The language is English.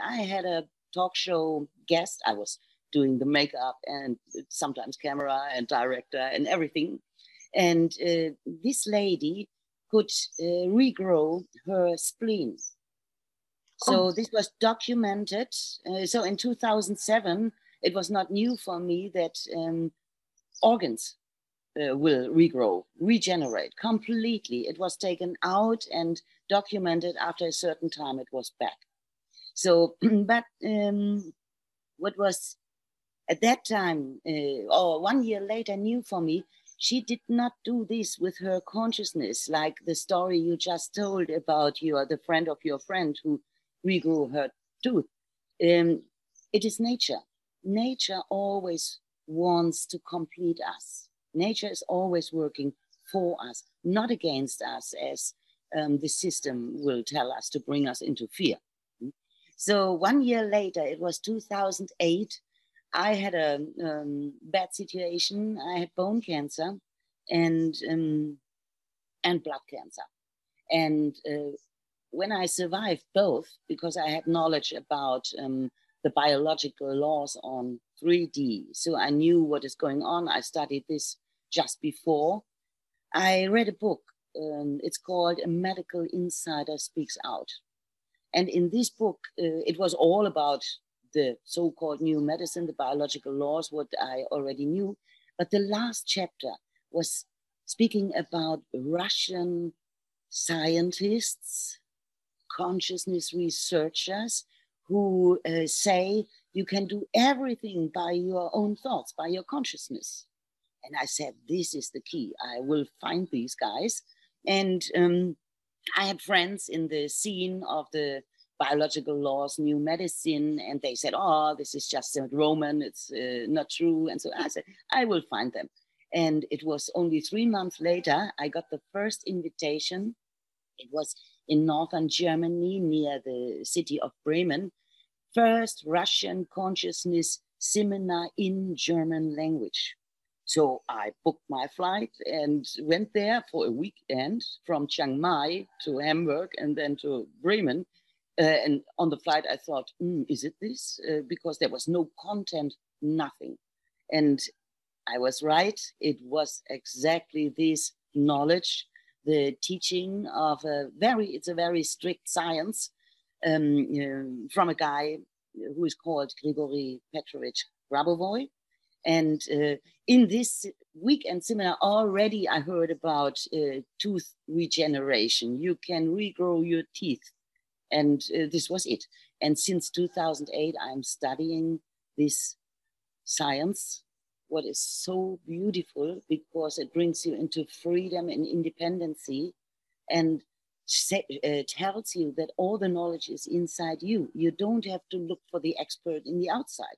I had a talk show guest. I was doing the makeup and sometimes camera and director and everything. And this lady could regrow her spleen. Oh, So this was documented. So in 2007, it was not new for me that organs will regrow, regenerate completely. It was taken out and documented after a certain time, it was back. So, but what was at that time, or 1 year later, new for me, she did not do this with her consciousness, like the story you just told about the friend of your friend who regrew her tooth. Um, it is nature. Nature always wants to complete us. Nature is always working for us, not against us, as the system will tell us to bring us into fear. So 1 year later, it was 2008. I had a bad situation. I had bone cancer and blood cancer. And when I survived both, because I had knowledge about the biological laws on 3D, so I knew what is going on. I studied this just before. I read a book. It's called A Medical Insider Speaks Out. And in this book, it was all about the so-called new medicine, the biological laws, what I already knew. But the last chapter was speaking about Russian scientists, consciousness researchers who say you can do everything by your own thoughts, by your consciousness. And I said, this is the key. I will find these guys. And I had friends in the scene of the biological laws, new medicine, and they said, oh, this is just a Roman, it's not true. And so I said, I will find them. And it was only 3 months later, I got the first invitation. It was in northern Germany near the city of Bremen, first Russian consciousness seminar in German language. So I booked my flight and went there for a weekend from Chiang Mai to Hamburg and then to Bremen. And on the flight, I thought, is it this? Because there was no content, nothing. And I was right. It was exactly this knowledge, the teaching of it's a very strict science from a guy who is called Grigory Petrovich Grabovoi. And in this weekend seminar, already I heard about tooth regeneration. You can regrow your teeth. And this was it. And since 2008, I'm studying this science, what is so beautiful because it brings you into freedom and independency and tells you that all the knowledge is inside you. You don't have to look for the expert in the outside.